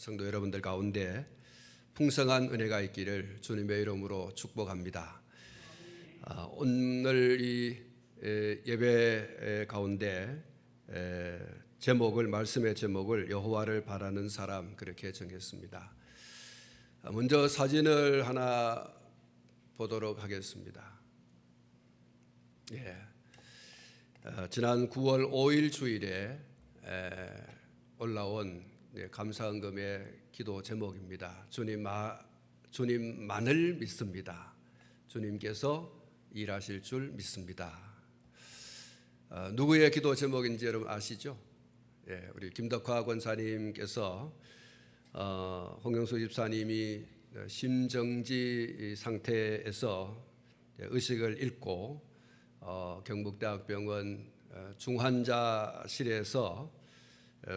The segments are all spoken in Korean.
성도 여러분들 가운데 풍성한 은혜가 있기를 주님의 이름으로 축복합니다. 오늘 이 예배 가운데 말씀의 제목을 여호와를 바라는 사람 그렇게 정했습니다. 먼저 사진을 하나 보도록 하겠습니다. 지난 9월 5일 주일에 올라온 감사헌금의 기도 제목입니다. 주님만을 믿습니다. 주님께서 일하실 줄 믿습니다. 누구의 기도 제목인지 여러분 아시죠? 우리 김덕화 권사님께서 홍영수 집사님이 심정지 상태에서 의식을 잃고 경북대학병원 중환자실에서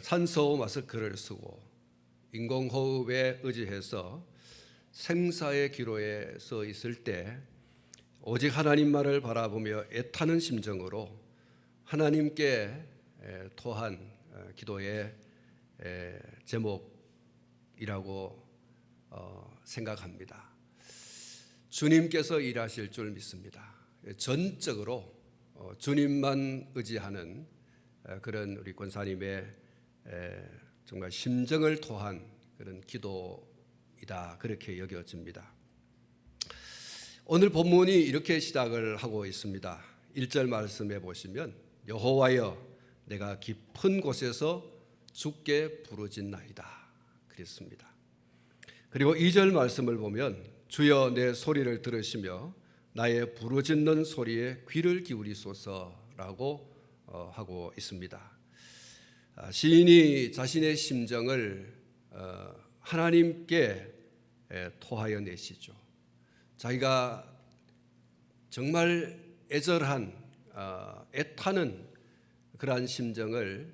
산소 마스크를 쓰고 인공호흡에 의지해서 생사의 기로에 서 있을 때 오직 하나님만을 바라보며 애타는 심정으로 하나님께 토한 기도의 제목이라고 생각합니다. 주님께서 일하실 줄 믿습니다. 전적으로 주님만 의지하는 그런 우리 권사님의 정말 심정을 토한 그런 기도이다 그렇게 여겨집니다. 오늘 본문이 이렇게 시작을 하고 있습니다. 1절 말씀해 보시면 여호와여 내가 깊은 곳에서 주께 부르짖나이다 그랬습니다. 그리고 2절 말씀을 보면 주여 내 소리를 들으시며 나의 부르짖는 소리에 귀를 기울이소서라고 하고 있습니다. 시인이 자신의 심정을 하나님께 토하여 내시죠. 자기가 정말 애절한 애타는 그러한 심정을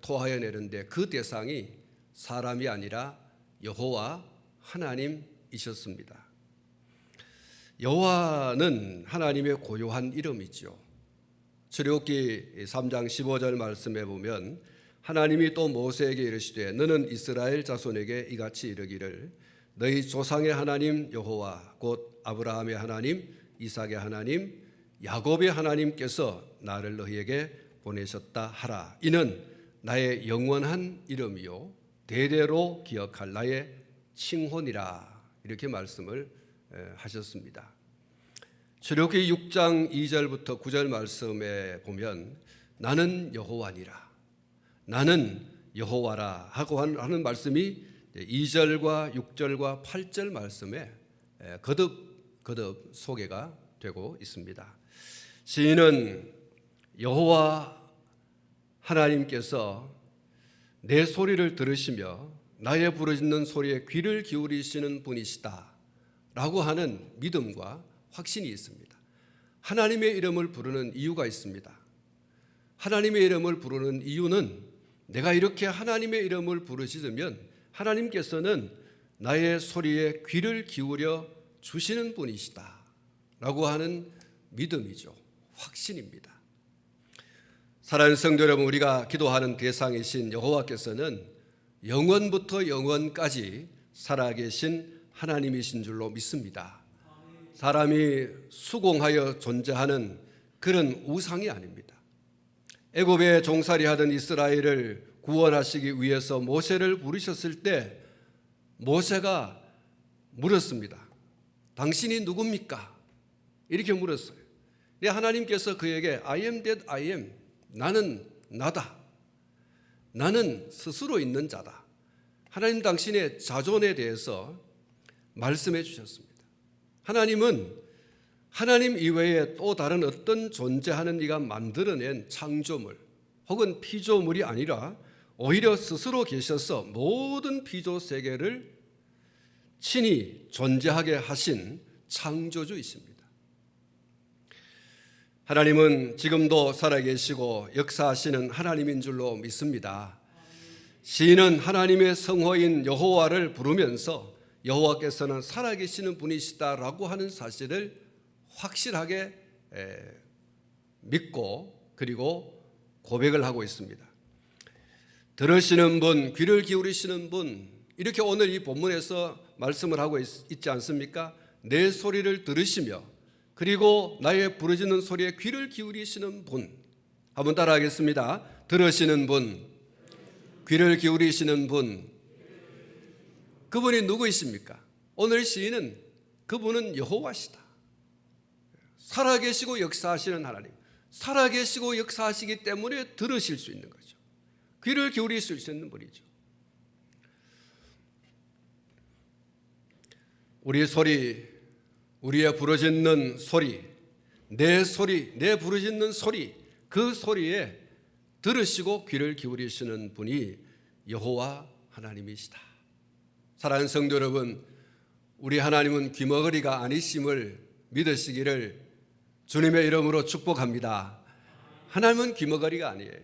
토하여 내는데 그 대상이 사람이 아니라 여호와 하나님이셨습니다. 여호와는 하나님의 고유한 이름이죠. 출애굽기 3장 15절 말씀에 보면 하나님이 또 모세에게 이르시되 너는 이스라엘 자손에게 이같이 이르기를 너희 조상의 하나님 여호와 곧 아브라함의 하나님 이삭의 하나님 야곱의 하나님께서 나를 너희에게 보내셨다 하라. 이는 나의 영원한 이름이요 대대로 기억할 나의 칭혼이라. 이렇게 말씀을 하셨습니다. 출애굽기 6장 2절부터 9절 말씀에 보면 나는 여호와니라 나는 여호와라 하고 하는 말씀이 2절과 6절과 8절 말씀에 거듭 소개가 되고 있습니다. 시인은 여호와 하나님께서 내 소리를 들으시며 나의 부르짖는 소리에 귀를 기울이시는 분이시다 라고 하는 믿음과 확신이 있습니다. 하나님의 이름을 부르는 이유가 있습니다. 하나님의 이름을 부르는 이유는 내가 이렇게 하나님의 이름을 부르짖으면 하나님께서는 나의 소리에 귀를 기울여 주시는 분이시다 라고 하는 믿음이죠. 확신입니다. 사랑하는 성도 여러분, 우리가 기도하는 대상이신 여호와께서는 영원부터 영원까지 살아계신 하나님이신 줄로 믿습니다. 사람이 수공하여 존재하는 그런 우상이 아닙니다. 애굽에 종살이하던 이스라엘을 구원하시기 위해서 모세를 부르셨을 때 모세가 물었습니다. 당신이 누굽니까? 이렇게 물었어요. 하나님께서 그에게 I am that I am, 나는 나다. 나는 스스로 있는 자다. 하나님 당신의 자존에 대해서 말씀해 주셨습니다. 하나님은 하나님 이외에 또 다른 어떤 존재하는 이가 만들어낸 창조물 혹은 피조물이 아니라 오히려 스스로 계셔서 모든 피조 세계를 친히 존재하게 하신 창조주이십니다. 하나님은 지금도 살아계시고 역사하시는 하나님인 줄로 믿습니다. 시인은 하나님의 성호인 여호와를 부르면서 여호와께서는 살아계시는 분이시다라고 하는 사실을 확실하게 믿고 그리고 고백을 하고 있습니다. 들으시는 분, 귀를 기울이시는 분, 이렇게 오늘 이 본문에서 말씀을 하고 있지 않습니까? 내 소리를 들으시며 그리고 나의 부르짖는 소리에 귀를 기울이시는 분. 한번 따라하겠습니다. 들으시는 분, 귀를 기울이시는 분. 그분이 누구이십니까? 오늘 시인은 그분은 여호와시다. 살아계시고 역사하시는 하나님, 살아계시고 역사하시기 때문에 들으실 수 있는 거죠. 귀를 기울일 수 있는 분이죠. 우리의 소리, 우리의 부르짖는 소리, 내 소리, 내 부르짖는 소리, 그 소리에 들으시고 귀를 기울이시는 분이 여호와 하나님이시다. 사랑하는 성도 여러분, 우리 하나님은 귀머거리가 아니심을 믿으시기를 주님의 이름으로 축복합니다. 하나님은 귀머거리가 아니에요.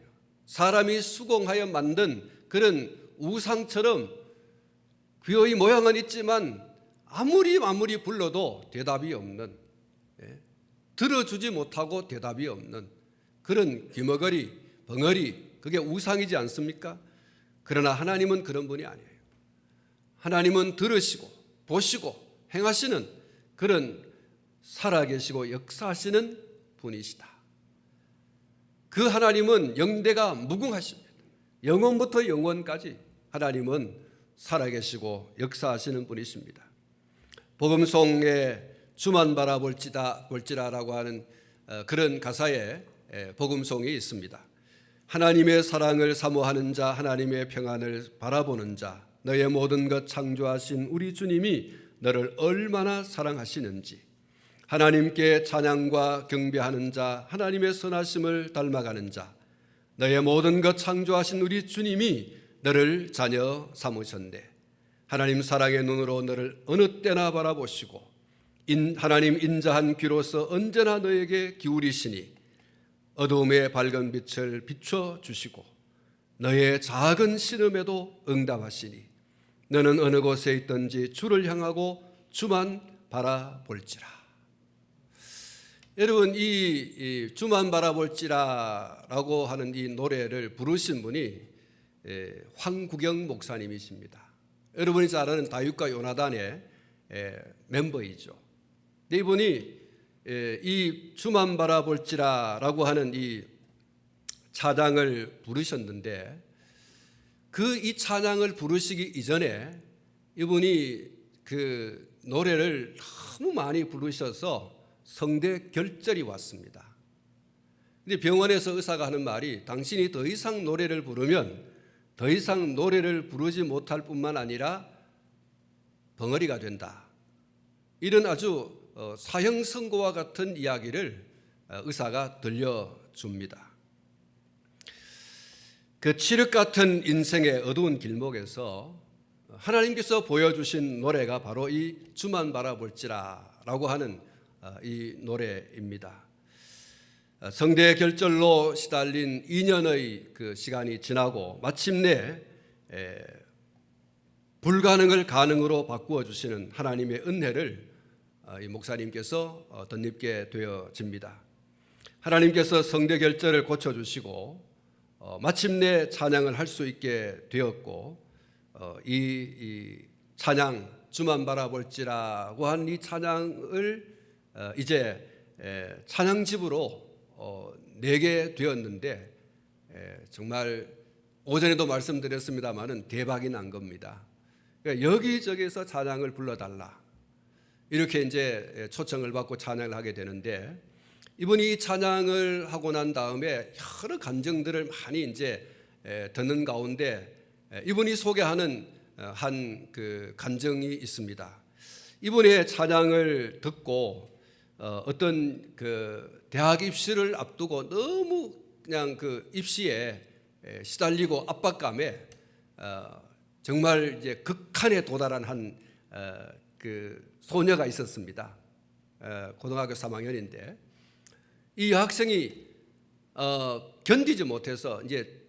사람이 수공하여 만든 그런 우상처럼 귀의 모양은 있지만 아무리 불러도 대답이 없는, 들어주지 못하고 대답이 없는 그런 귀머거리, 벙어리, 그게 우상이지 않습니까? 그러나 하나님은 그런 분이 아니에요. 하나님은 들으시고 보시고 행하시는 그런 살아계시고 역사하시는 분이시다. 그 하나님은 영대가 무궁하십니다. 영원부터 영원까지 하나님은 살아계시고 역사하시는 분이십니다. 복음송에 주만 바라볼지라라고 하는 그런 가사에 복음송이 있습니다. 하나님의 사랑을 사모하는 자, 하나님의 평안을 바라보는 자, 너의 모든 것 창조하신 우리 주님이 너를 얼마나 사랑하시는지, 하나님께 찬양과 경배하는 자, 하나님의 선하심을 닮아가는 자, 너의 모든 것 창조하신 우리 주님이 너를 자녀 삼으셨네. 하나님 사랑의 눈으로 너를 어느 때나 바라보시고 하나님 인자한 귀로서 언제나 너에게 기울이시니 어두움의 밝은 빛을 비춰주시고 너의 작은 신음에도 응답하시니 너는 어느 곳에 있든지 주를 향하고 주만 바라볼지라. 여러분, 이 주만 바라볼지라라고 하는 이 노래를 부르신 분이 황구경 목사님이십니다. 여러분이 잘 아는 다윗과 요나단의 멤버이죠. 이분이 이 주만 바라볼지라라고 하는 이 찬양을 부르셨는데, 그 이 찬양을 부르시기 이전에 이분이 그 노래를 너무 많이 부르셔서 성대 결절이 왔습니다. 근데 병원에서 의사가 하는 말이, 당신이 더 이상 노래를 부르면 더 이상 노래를 부르지 못할 뿐만 아니라 벙어리가 된다. 이런 아주 사형 선고와 같은 이야기를 의사가 들려줍니다. 그 칠흑 같은 인생의 어두운 길목에서 하나님께서 보여주신 노래가 바로 이 주만 바라볼지라라고 하는 이 노래입니다. 성대 결절로 시달린 2년의 그 시간이 지나고 마침내 불가능을 가능으로 바꾸어 주시는 하나님의 은혜를 이 목사님께서 덧입게 되어집니다. 하나님께서 성대 결절을 고쳐주시고 마침내 찬양을 할 수 있게 되었고, 이 찬양 주만 바라볼지라고 한 이 찬양을 이제 찬양집으로 내게 되었는데, 정말 오전에도 말씀드렸습니다마는 대박이 난 겁니다. 그러니까 여기저기서 찬양을 불러달라, 이렇게 이제 초청을 받고 찬양을 하게 되는데, 이분이 찬양을 하고 난 다음에 여러 간증들을 많이 이제 듣는 가운데 이분이 소개하는 한 그 간증이 있습니다. 이분의 찬양을 듣고 어떤 그 대학 입시를 앞두고 너무 그냥 그 입시에 시달리고 압박감에 정말 이제 극한에 도달한 한 그 소녀가 있었습니다. 고등학교 3학년인데 이 여학생이 견디지 못해서 이제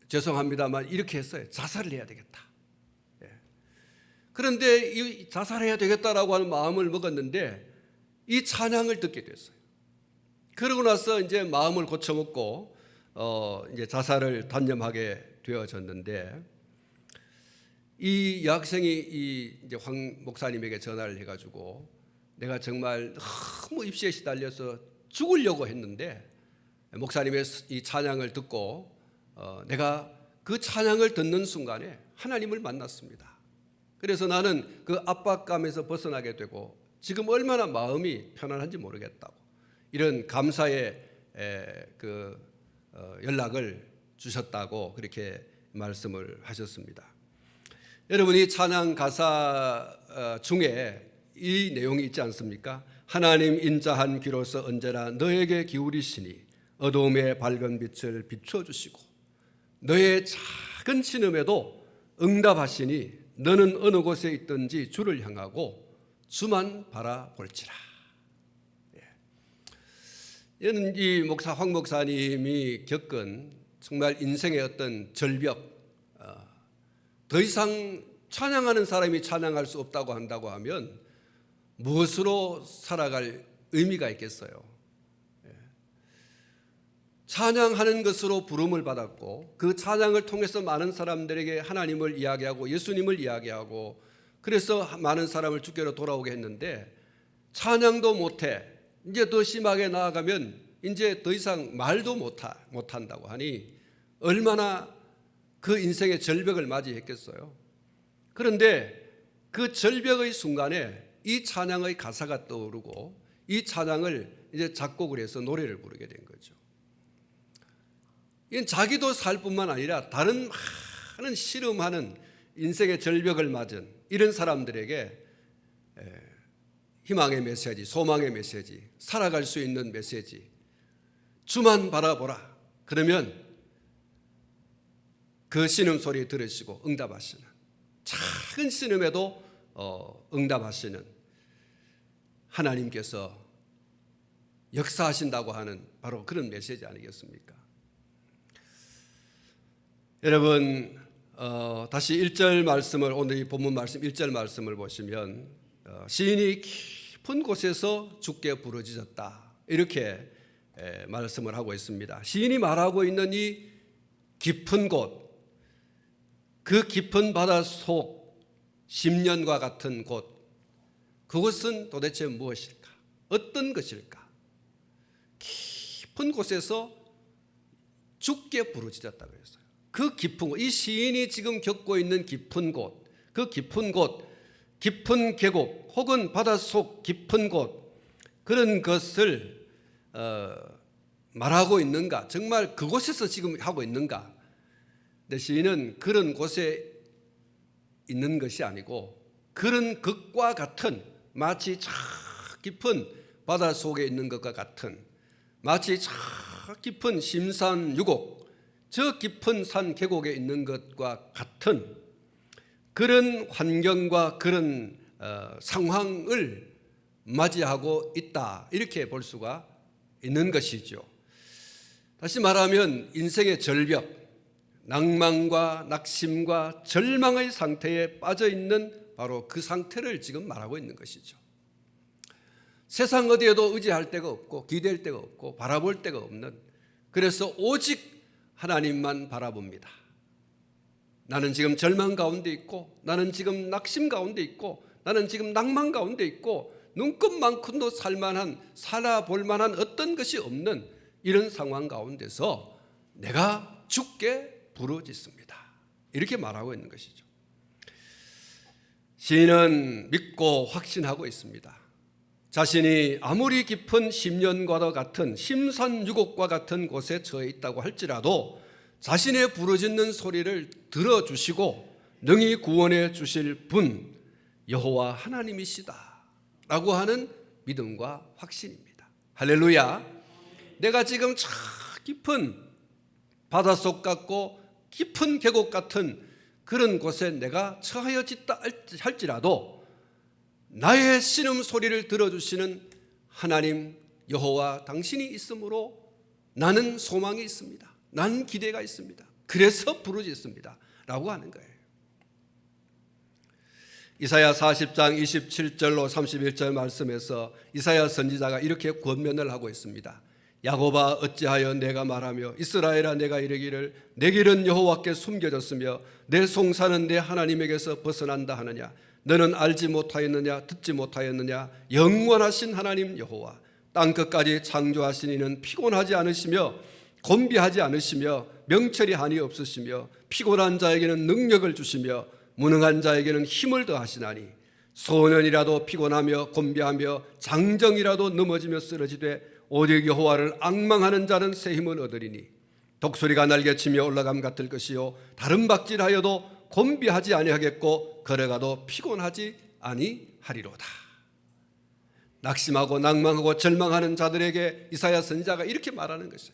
죄송합니다만 이렇게 했어요. 자살을 해야 되겠다. 그런데 이 자살해야 되겠다라고 하는 마음을 먹었는데 이 찬양을 듣게 됐어요. 그러고 나서 이제 마음을 고쳐먹고 이제 자살을 단념하게 되어졌는데, 이 여학생이 이제 황 목사님에게 전화를 해가지고 내가 정말 너무 입시에 시달려서 죽으려고 했는데 목사님의 이 찬양을 듣고 내가 그 찬양을 듣는 순간에 하나님을 만났습니다. 그래서 나는 그 압박감에서 벗어나게 되고 지금 얼마나 마음이 편안한지 모르겠다고 이런 감사의 연락을 주셨다고 그렇게 말씀을 하셨습니다. 여러분이 찬양 가사 중에 이 내용이 있지 않습니까? 하나님 인자한 귀로서 언제나 너에게 기울이시니 어두움의 밝은 빛을 비춰주시고 너의 작은 신음에도 응답하시니 너는 어느 곳에 있든지 주를 향하고 주만 바라볼지라. 이는 이 황 목사님이 겪은 정말 인생의 어떤 절벽, 더 이상 찬양하는 사람이 찬양할 수 없다고 한다고 하면 무엇으로 살아갈 의미가 있겠어요? 찬양하는 것으로 부름을 받았고 그 찬양을 통해서 많은 사람들에게 하나님을 이야기하고 예수님을 이야기하고 그래서 많은 사람을 주께로 돌아오게 했는데 찬양도 못해 이제 더 심하게 나아가면 이제 더 이상 말도 못한다고 하니 얼마나 그 인생의 절벽을 맞이했겠어요. 그런데 그 절벽의 순간에 이 찬양의 가사가 떠오르고 이 찬양을 이제 작곡을 해서 노래를 부르게 된 거죠. 이건 자기도 살 뿐만 아니라 다른 많은 씨름하는 인생의 절벽을 맞은 이런 사람들에게 희망의 메시지, 소망의 메시지, 살아갈 수 있는 메시지, 주만 바라보라. 그러면 그 신음소리 들으시고 응답하시는, 작은 신음에도 응답하시는 하나님께서 역사하신다고 하는 바로 그런 메시지 아니겠습니까? 여러분 다시 1절 말씀을, 오늘 이 본문 말씀 1절 말씀을 보시면 시인이 깊은 곳에서 주께 부르짖었다 이렇게 말씀을 하고 있습니다. 시인이 말하고 있는 이 깊은 곳, 그 깊은 바닷속 10년과 같은 곳, 그것은 도대체 무엇일까? 어떤 것일까? 깊은 곳에서 주께 부르짖었다고 했어요. 그 깊은 곳, 이 시인이 지금 겪고 있는 깊은 곳, 그 깊은 곳, 깊은 계곡 혹은 바닷속 깊은 곳, 그런 것을 말하고 있는가? 정말 그곳에서 지금 하고 있는가? 근데 시인은 그런 곳에 있는 것이 아니고 그런 것과 같은, 마치 저 깊은 바닷속에 있는 것과 같은, 마치 저 깊은 심산유곡, 저 깊은 산 계곡에 있는 것과 같은 그런 환경과 그런 상황을 맞이하고 있다, 이렇게 볼 수가 있는 것이죠. 다시 말하면 인생의 절벽, 낭만과 낙심과 절망의 상태에 빠져 있는 바로 그 상태를 지금 말하고 있는 것이죠. 세상 어디에도 의지할 데가 없고 기댈 데가 없고 바라볼 데가 없는, 그래서 오직 하나님만 바라봅니다. 나는 지금 절망 가운데 있고, 나는 지금 낙심 가운데 있고, 나는 지금 낭만 가운데 있고, 눈곱만큼도 살아볼 만한 어떤 것이 없는 이런 상황 가운데서 내가 주께 부르짖습니다, 이렇게 말하고 있는 것이죠. 시인은 믿고 확신하고 있습니다. 자신이 아무리 깊은 심연과도 같은 심산유곡과 같은 곳에 처해 있다고 할지라도 자신의 부르짖는 소리를 들어주시고 능히 구원해 주실 분 여호와 하나님이시다 라고 하는 믿음과 확신입니다. 할렐루야. 내가 지금 저 깊은 바닷속 같고 깊은 계곡 같은 그런 곳에 내가 처하여졌다 할지라도 나의 신음소리를 들어주시는 하나님 여호와 당신이 있으므로 나는 소망이 있습니다. 난 기대가 있습니다. 그래서 부르짖습니다 라고 하는 거예요. 이사야 40장 27절로 31절 말씀에서 이사야 선지자가 이렇게 권면을 하고 있습니다. 야곱아 어찌하여 내가 말하며 이스라엘아 내가 이르기를 내 길은 여호와께 숨겨졌으며 내 송사는 내 하나님에게서 벗어난다 하느냐. 너는 알지 못하였느냐 듣지 못하였느냐. 영원하신 하나님 여호와 땅끝까지 창조하신 이는 피곤하지 않으시며 곤비하지 않으시며 명철이 한이 없으시며 피곤한 자에게는 능력을 주시며 무능한 자에게는 힘을 더하시나니 소년이라도 피곤하며 곤비하며 장정이라도 넘어지며 쓰러지되 오직 여호와를 앙망하는 자는 새 힘을 얻으리니 독수리가 날개치며 올라감 같을 것이요 다른 박질하여도 곤비하지 아니하겠고 걸어가도 피곤하지 아니하리로다. 낙심하고 낭망하고 절망하는 자들에게 이사야 선지자가 이렇게 말하는 것이에요.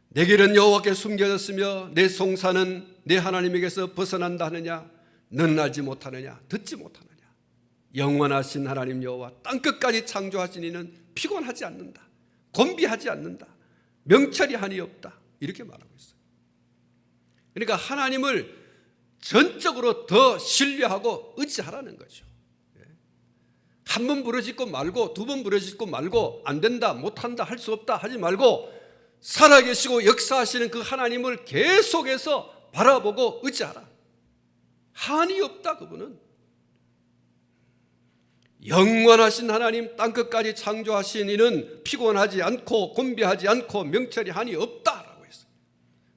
내 길은 여호와께 숨겨졌으며 내 송사는 내 하나님에게서 벗어난다 하느냐. 너는 알지 못하느냐 듣지 못하느냐. 영원하신 하나님 여호와 땅끝까지 창조하신 이는 피곤하지 않는다. 곤비하지 않는다. 명철이 한이 없다. 이렇게 말하고 있어요. 그러니까 하나님을 전적으로 더 신뢰하고 의지하라는 거죠. 한 번 부르짖고 말고 두 번 부르짖고 말고 안 된다 못한다 할 수 없다 하지 말고 살아계시고 역사하시는 그 하나님을 계속해서 바라보고 의지하라. 한이 없다. 그분은 영원하신 하나님 땅끝까지 창조하신 이는 피곤하지 않고 곤비하지 않고 명철이 한이 없다라고 했어요.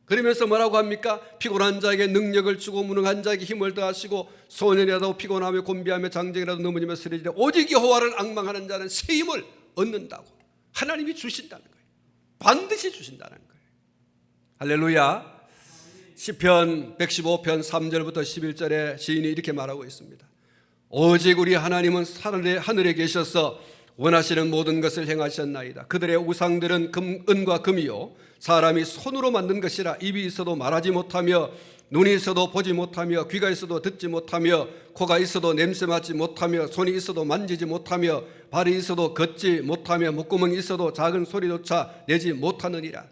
그러면서 뭐라고 합니까? 피곤한 자에게 능력을 주고 무능한 자에게 힘을 더하시고 소년이라도 피곤하며 곤비하며 장정이라도 넘어지며 쓰러지되 오직 여호와를 앙망하는 자는 새 힘을 얻는다고 하나님이 주신다는 거예요. 반드시 주신다는 거예요. 할렐루야. 시편 115편 3절부터 11절에 시인이 이렇게 말하고 있습니다. 오직 우리 하나님은 하늘에 계셔서 원하시는 모든 것을 행하셨나이다. 그들의 우상들은 은과 금이요 사람이 손으로 만든 것이라. 입이 있어도 말하지 못하며 눈이 있어도 보지 못하며 귀가 있어도 듣지 못하며 코가 있어도 냄새 맡지 못하며 손이 있어도 만지지 못하며 발이 있어도 걷지 못하며 목구멍이 있어도 작은 소리조차 내지 못하느니라.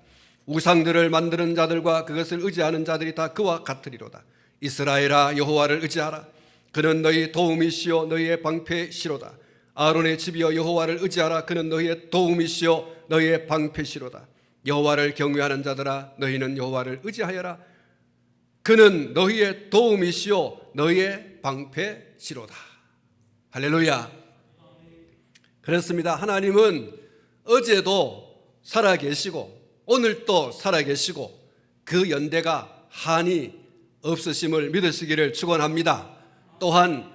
우상들을 만드는 자들과 그것을 의지하는 자들이 다 그와 같으리로다. 이스라엘아 여호와를 의지하라. 그는 너희 도움이시요 너희의 방패시로다. 아론의 집이여 여호와를 의지하라. 그는 너희의 도움이시요 너희의 방패시로다. 여호와를 경외하는 자들아 너희는 여호와를 의지하여라. 그는 너희의 도움이시요 너희의 방패시로다. 할렐루야. 그렇습니다. 하나님은 어제도 살아계시고 오늘도 살아계시고 그 연대가 한이 없으심을 믿으시기를 축원합니다. 또한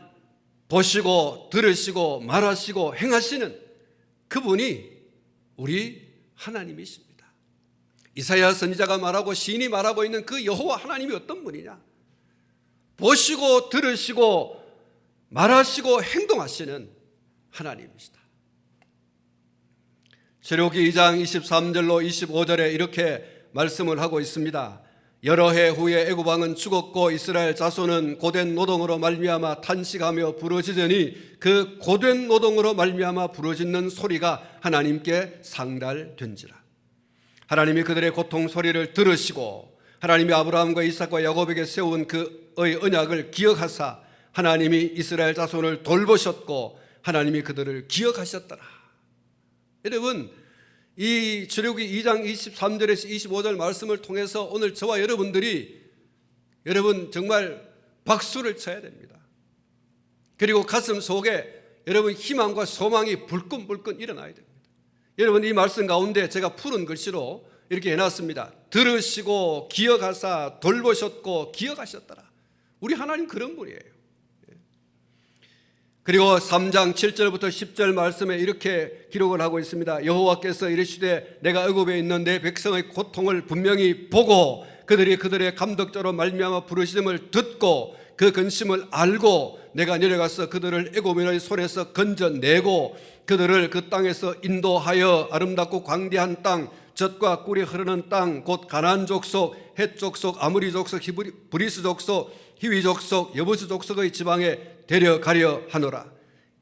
보시고 들으시고 말하시고 행하시는 그분이 우리 하나님이십니다. 이사야 선지자가 말하고 시인이 말하고 있는 그 여호와 하나님이 어떤 분이냐? 보시고 들으시고 말하시고 행동하시는 하나님이시다. 출애굽기 2장 23절로 25절에 이렇게 말씀을 하고 있습니다. 여러 해 후에 애굽 왕은 죽었고 이스라엘 자손은 고된 노동으로 말미암아 탄식하며 부르짖으니 그 고된 노동으로 말미암아 부르짖는 소리가 하나님께 상달된지라. 하나님이 그들의 고통 소리를 들으시고 하나님이 아브라함과 이삭과 야곱에게 세운 그의 언약을 기억하사 하나님이 이스라엘 자손을 돌보셨고 하나님이 그들을 기억하셨더라. 여러분, 이 출애굽기 2장 23절에서 25절 말씀을 통해서 오늘 저와 여러분들이 여러분 정말 박수를 쳐야 됩니다. 그리고 가슴 속에 여러분 희망과 소망이 불끈불끈 일어나야 됩니다. 여러분 이 말씀 가운데 제가 푸른 글씨로 이렇게 해놨습니다. 들으시고 기억하사 돌보셨고 기억하셨더라. 우리 하나님 그런 분이에요. 그리고 3장 7절부터 10절 말씀에 이렇게 기록을 하고 있습니다. 여호와께서 이르시되 내가 애굽에 있는 내 백성의 고통을 분명히 보고 그들의 감독자로 말미암아 부르심을 듣고 그 근심을 알고 내가 내려가서 그들을 애굽인의 손에서 건져내고 그들을 그 땅에서 인도하여 아름답고 광대한 땅 젖과 꿀이 흐르는 땅 곧 가나안 족속 헷 족속 아모리 족속 브리스 족속 히위 족속 여부스 족속의 지방에 데려가려 하노라.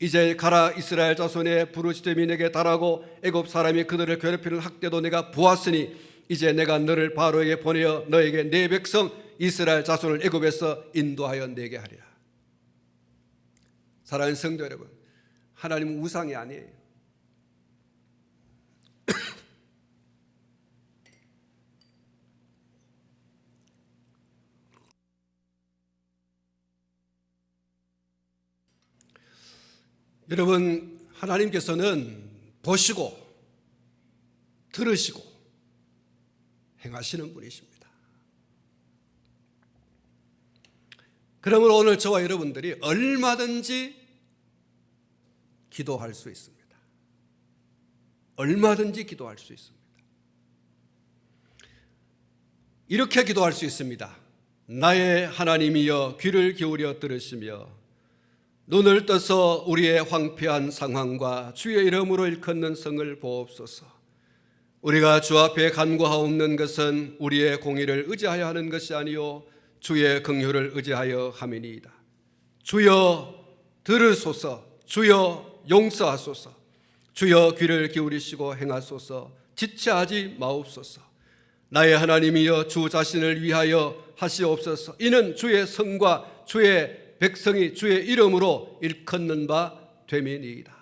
이제 가라. 이스라엘 자손의 부르짖음이 내게 달하고 애굽 사람이 그들을 괴롭히는 학대도 내가 보았으니 이제 내가 너를 바로에게 보내어 너에게 내 백성 이스라엘 자손을 애굽에서 인도하여 내게 하리라. 사랑하는 성도 여러분, 하나님은 우상이 아니에요. 여러분, 하나님께서는 보시고 들으시고 행하시는 분이십니다. 그러므로 오늘 저와 여러분들이 얼마든지 기도할 수 있습니다. 얼마든지 기도할 수 있습니다. 이렇게 기도할 수 있습니다. 나의 하나님이여 귀를 기울여 들으시며 눈을 떠서 우리의 황폐한 상황과 주의 이름으로 일컫는 성을 보옵소서. 우리가 주 앞에 간구하옵는 것은 우리의 공의를 의지하여 하는 것이 아니요 주의 긍휼을 의지하여 함이니이다. 주여 들으소서. 주여 용서하소서. 주여 귀를 기울이시고 행하소서. 지체하지 마옵소서. 나의 하나님이여 주 자신을 위하여 하시옵소서. 이는 주의 성과 주의 백성이 주의 이름으로 일컫는 바 됨이니이다.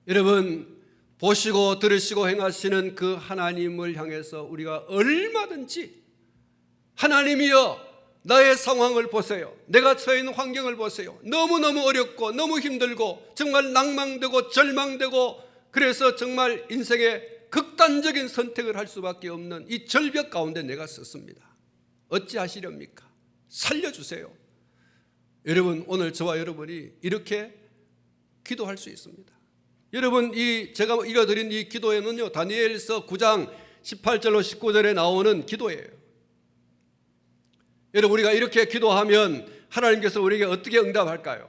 여러분, 보시고 들으시고 행하시는 그 하나님을 향해서 우리가 얼마든지 하나님이여 나의 상황을 보세요. 내가 처해 있는 환경을 보세요. 너무너무 어렵고 너무 힘들고 정말 낭망되고 절망되고 그래서 정말 인생의 극단적인 선택을 할 수밖에 없는 이 절벽 가운데 내가 섰습니다. 어찌하시렵니까? 살려주세요. 여러분, 오늘 저와 여러분이 이렇게 기도할 수 있습니다. 여러분, 제가 읽어드린 이 기도에는요, 다니엘서 9장 18절로 19절에 나오는 기도예요. 여러분, 우리가 이렇게 기도하면 하나님께서 우리에게 어떻게 응답할까요?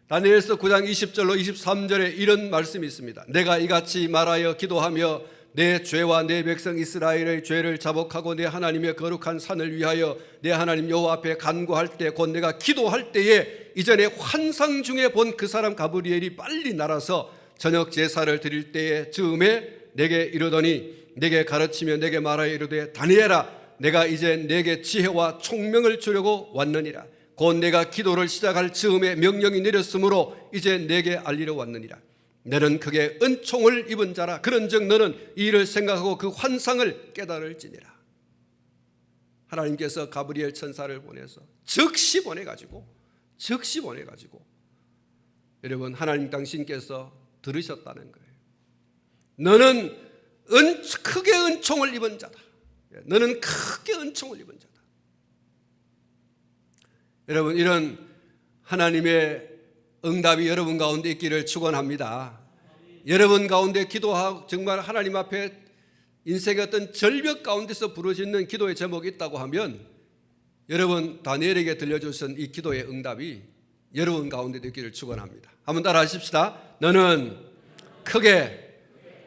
다니엘서 9장 20절로 23절에 이런 말씀이 있습니다. 내가 이같이 말하여 기도하며 내 죄와 내 백성 이스라엘의 죄를 자복하고 내 하나님의 거룩한 산을 위하여 내 하나님 여호와 앞에 간구할 때 곧 내가 기도할 때에 이전에 환상 중에 본 그 사람 가브리엘이 빨리 날아서 저녁 제사를 드릴 때에 즈음에 내게 이르더니 내게 가르치며 내게 말하여 이르되 다니엘아 내가 이제 내게 지혜와 총명을 주려고 왔느니라. 곧 내가 기도를 시작할 즈음에 명령이 내렸으므로 이제 내게 알리러 왔느니라. 너는 크게 은총을 입은 자라. 그런즉 너는 이 일을 생각하고 그 환상을 깨달을지니라. 하나님께서 가브리엘 천사를 보내서 즉시 보내가지고 여러분, 하나님 당신께서 들으셨다는 거예요. 너는 크게 은총을 입은 자다. 너는 크게 은총을 입은 자다. 여러분, 이런 하나님의 응답이 여러분 가운데 있기를 축원합니다. 여러분 가운데 기도하고 정말 하나님 앞에 인생의 어떤 절벽 가운데서 부르짖는 기도의 제목이 있다고 하면 여러분 다니엘에게 들려주신 이 기도의 응답이 여러분 가운데 있기를 축원합니다. 한번 따라 하십시다. 너는 크게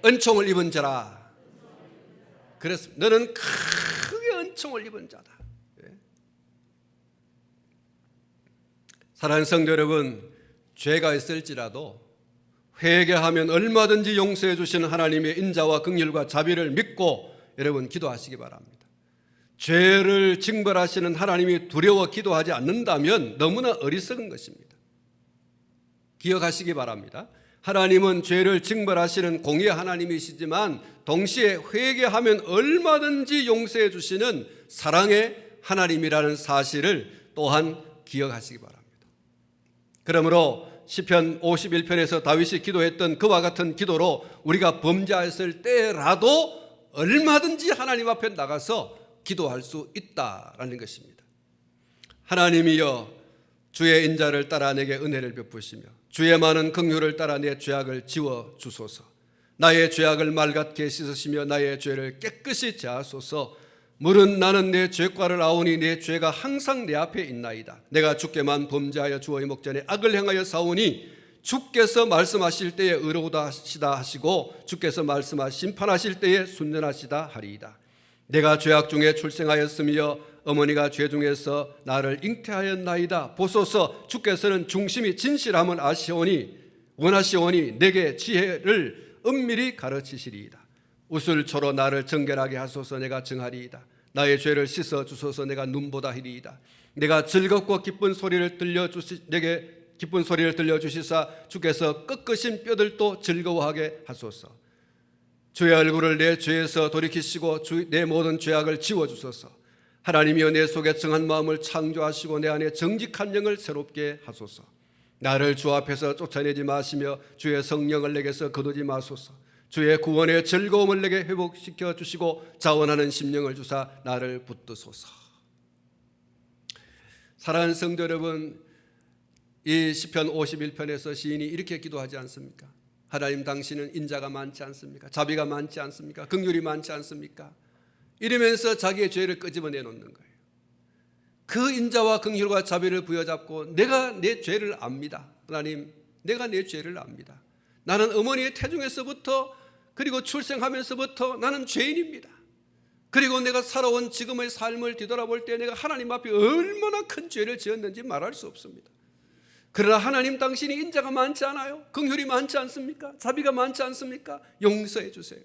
은총을 입은 자라. 그렇습니다. 너는 크게 은총을 입은 자다. 사랑하는 성도 여러분, 죄가 있을지라도 회개하면 얼마든지 용서해 주시는 하나님의 인자와 긍휼과 자비를 믿고 여러분 기도하시기 바랍니다. 죄를 징벌하시는 하나님이 두려워 기도하지 않는다면 너무나 어리석은 것입니다. 기억하시기 바랍니다. 하나님은 죄를 징벌하시는 공의의 하나님이시지만 동시에 회개하면 얼마든지 용서해 주시는 사랑의 하나님이라는 사실을 또한 기억하시기 바랍니다. 그러므로 시편 51편에서 다윗이 기도했던 그와 같은 기도로 우리가 범죄했을 때라도 얼마든지 하나님 앞에 나가서 기도할 수 있다라는 것입니다. 하나님이여 주의 인자를 따라 내게 은혜를 베푸시며 주의 많은 긍휼을 따라 내 죄악을 지워 주소서. 나의 죄악을 맑게 씻으시며 나의 죄를 깨끗이 제하소서. 물은 나는 내 죄과를 아오니 내 죄가 항상 내 앞에 있나이다. 내가 주께만 범죄하여 주의 목전에 악을 행하여 싸우니 주께서 말씀하실 때에 의로우시다 하시고 주께서 심판하실 때에 순전하시다 하리이다. 내가 죄악 중에 출생하였으며 어머니가 죄 중에서 나를 잉태하였나이다. 보소서 주께서는 중심이 진실함을 원하시오니 내게 지혜를 은밀히 가르치시리이다. 우슬초로 나를 정결하게 하소서. 내가 정하리이다. 나의 죄를 씻어 주소서. 내가 눈보다 희리이다. 내가 즐겁고 기쁜 소리를 내게 기쁜 소리를 들려주시사 주께서 꺾으신 뼈들도 즐거워하게 하소서. 주의 얼굴을 내 죄에서 돌이키시고 내 모든 죄악을 지워주소서. 하나님이여 내 속에 정한 마음을 창조하시고 내 안에 정직한 영을 새롭게 하소서. 나를 주 앞에서 쫓아내지 마시며 주의 성령을 내게서 거두지 마소서. 주의 구원의 즐거움을 내게 회복시켜 주시고 자원하는 심령을 주사 나를 붙드소서. 사랑하는 성도 여러분, 이 시편 51편에서 시인이 이렇게 기도하지 않습니까? 하나님, 당신은 인자가 많지 않습니까? 자비가 많지 않습니까? 긍휼이 많지 않습니까? 이러면서 자기의 죄를 끄집어내 놓는 거예요. 그 인자와 긍휼과 자비를 부여잡고 내가 내 죄를 압니다. 하나님, 내가 내 죄를 압니다. 나는 어머니의 태중에서부터 그리고 출생하면서부터 나는 죄인입니다. 그리고 내가 살아온 지금의 삶을 뒤돌아볼 때 내가 하나님 앞에 얼마나 큰 죄를 지었는지 말할 수 없습니다. 그러나 하나님, 당신이 인자가 많지 않아요? 긍휼이 많지 않습니까? 자비가 많지 않습니까? 용서해 주세요.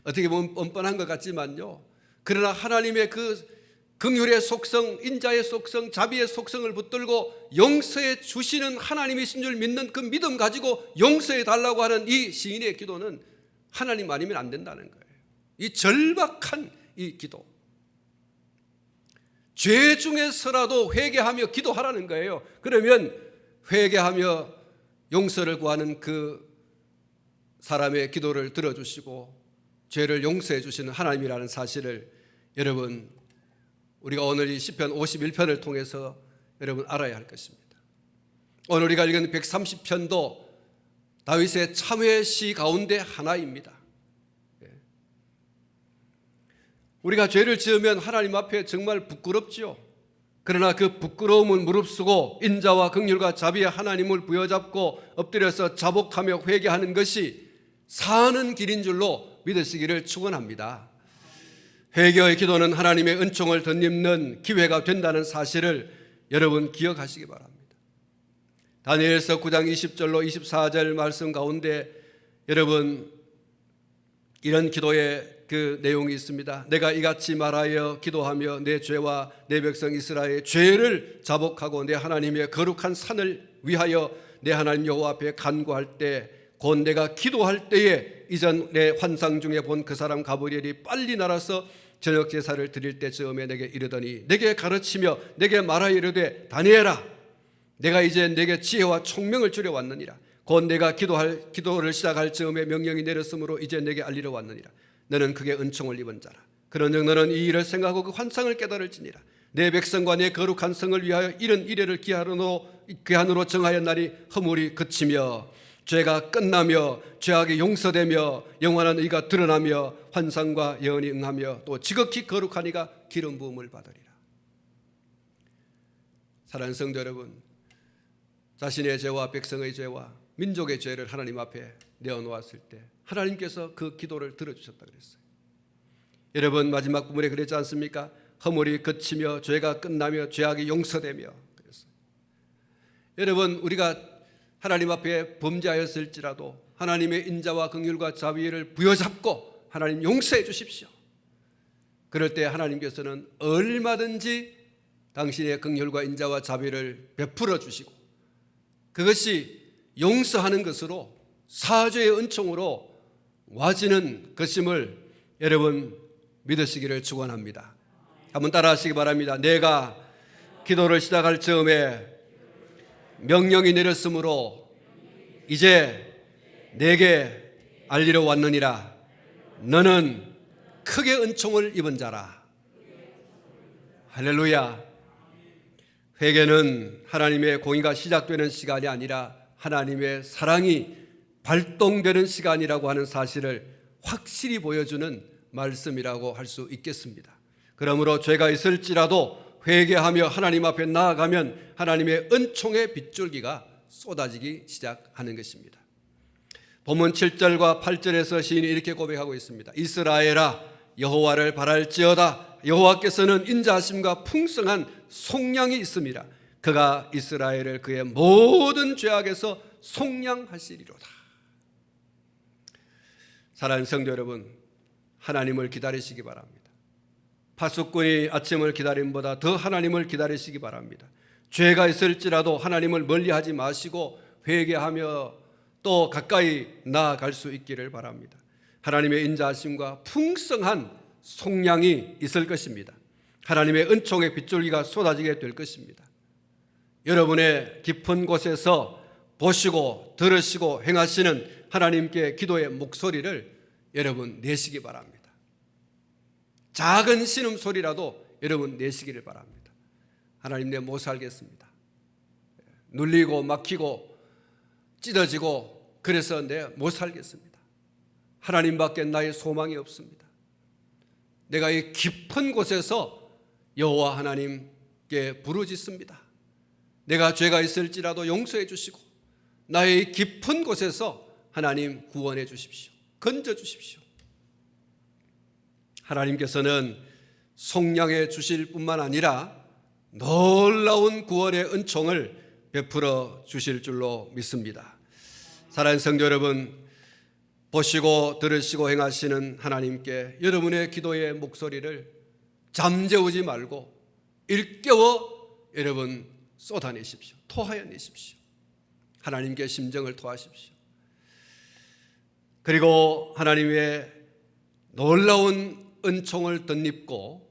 어떻게 보면 뻔뻔한 것 같지만요, 그러나 하나님의 그 긍휼의 속성, 인자의 속성, 자비의 속성을 붙들고 용서해 주시는 하나님이신 줄 믿는 그 믿음 가지고 용서해 달라고 하는 이 시인의 기도는 하나님 아니면 안 된다는 거예요. 이 절박한 이 기도, 죄 중에서라도 회개하며 기도하라는 거예요. 그러면 회개하며 용서를 구하는 그 사람의 기도를 들어주시고 죄를 용서해 주시는 하나님이라는 사실을 여러분, 우리가 오늘 이 시편 51편을 통해서 여러분 알아야 할 것입니다. 오늘 우리가 읽은 130편도 다윗의 참회 시 가운데 하나입니다. 우리가 죄를 지으면 하나님 앞에 정말 부끄럽지요. 그러나 그 부끄러움을 무릅쓰고 인자와 긍휼과 자비의 하나님을 부여잡고 엎드려서 자복하며 회개하는 것이 사는 길인 줄로 믿으시기를 축원합니다. 회개의 기도는 하나님의 은총을 덧입는 기회가 된다는 사실을 여러분 기억하시기 바랍니다. 다니엘서 9장 20절로 24절 말씀 가운데 여러분 이런 기도의 그 내용이 있습니다. 내가 이같이 말하여 기도하며 내 죄와 내 백성 이스라엘의 죄를 자복하고 내 하나님의 거룩한 산을 위하여 내 하나님 여호와 앞에 간구할 때 곧 내가 기도할 때에 이전 내 환상 중에 본 그 사람 가브리엘이 빨리 날아서 저녁 제사를 드릴 때 즈음에 내게 이르더니 내게 가르치며 내게 말하여 이르되 다니엘아, 내가 이제 내게 지혜와 총명을 주려 왔느니라. 곧 내가 기도를 시작할 즈음에 명령이 내렸으므로 이제 내게 알리러 왔느니라. 너는 그게 은총을 입은 자라. 그런즉 너는 이 일을 생각하고 그 환상을 깨달을지니라. 내 백성과 내 거룩한 성을 위하여 이런 이래를 기한으로 정하여 날이 허물이 그치며 죄가 끝나며 죄악이 용서되며 영원한 의가 드러나며 환상과 예언이 응하며 또 지극히 거룩한 이가 기름 부음을 받으리라. 사랑하는 성도 여러분, 자신의 죄와 백성의 죄와 민족의 죄를 하나님 앞에 내어놓았을 때 하나님께서 그 기도를 들어주셨다 그랬어요. 여러분 마지막 부분에 그랬지 않습니까? 허물이 그치며 죄가 끝나며 죄악이 용서되며 그랬어요. 여러분, 우리가 하나님 앞에 범죄하였을지라도 하나님의 인자와 긍휼과 자비를 부여잡고 하나님 용서해 주십시오. 그럴 때 하나님께서는 얼마든지 당신의 긍휼과 인자와 자비를 베풀어 주시고 그것이 용서하는 것으로 사죄의 은총으로 와지는 것임을 여러분 믿으시기를 축원합니다. 한번 따라하시기 바랍니다. 내가 기도를 시작할 즈음에 명령이 내렸으므로 이제 내게 알리러 왔느니라. 너는 크게 은총을 입은 자라. 할렐루야. 회개는 하나님의 공의가 시작되는 시간이 아니라 하나님의 사랑이 발동되는 시간이라고 하는 사실을 확실히 보여주는 말씀이라고 할 수 있겠습니다. 그러므로 죄가 있을지라도 회개하며 하나님 앞에 나아가면 하나님의 은총의 빗줄기가 쏟아지기 시작하는 것입니다. 본문 7절과 8절에서 시인이 이렇게 고백하고 있습니다. 이스라엘아, 여호와를 바랄지어다. 여호와께서는 인자하심과 풍성한 속량이 있음이라. 그가 이스라엘을 그의 모든 죄악에서 속량하시리로다. 사랑하는 성도 여러분, 하나님을 기다리시기 바랍니다. 파수꾼이 아침을 기다림보다 더 하나님을 기다리시기 바랍니다. 죄가 있을지라도 하나님을 멀리하지 마시고 회개하며 또 가까이 나아갈 수 있기를 바랍니다. 하나님의 인자하심과 풍성한 속량이 있을 것입니다. 하나님의 은총의 빗줄기가 쏟아지게 될 것입니다. 여러분의 깊은 곳에서 보시고 들으시고 행하시는 하나님께 기도의 목소리를 여러분 내시기 바랍니다. 작은 신음소리라도 여러분 내시기를 바랍니다. 하나님, 내 못 살겠습니다. 눌리고 막히고 찢어지고 그래서 내 못 살겠습니다. 하나님밖에 나의 소망이 없습니다. 내가 이 깊은 곳에서 여호와 하나님께 부르짖습니다. 내가 죄가 있을지라도 용서해 주시고 나의 깊은 곳에서 하나님 구원해 주십시오. 건져 주십시오. 하나님께서는 속량해 주실 뿐만 아니라 놀라운 구원의 은총을 베풀어 주실 줄로 믿습니다. 사랑하는 성도 여러분, 보시고 들으시고 행하시는 하나님께 여러분의 기도의 목소리를 잠재우지 말고 일깨워 여러분 쏟아내십시오. 토하여 내십시오. 하나님께 심정을 토하십시오. 그리고 하나님의 놀라운 은총을 덧입고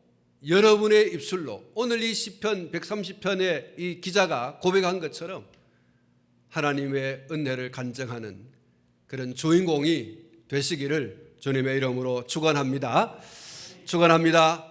여러분의 입술로 오늘 이 시편 130편의 이 기자가 고백한 것처럼 하나님의 은혜를 간증하는 그런 주인공이 되시기를 주님의 이름으로 축원합니다. 축원합니다.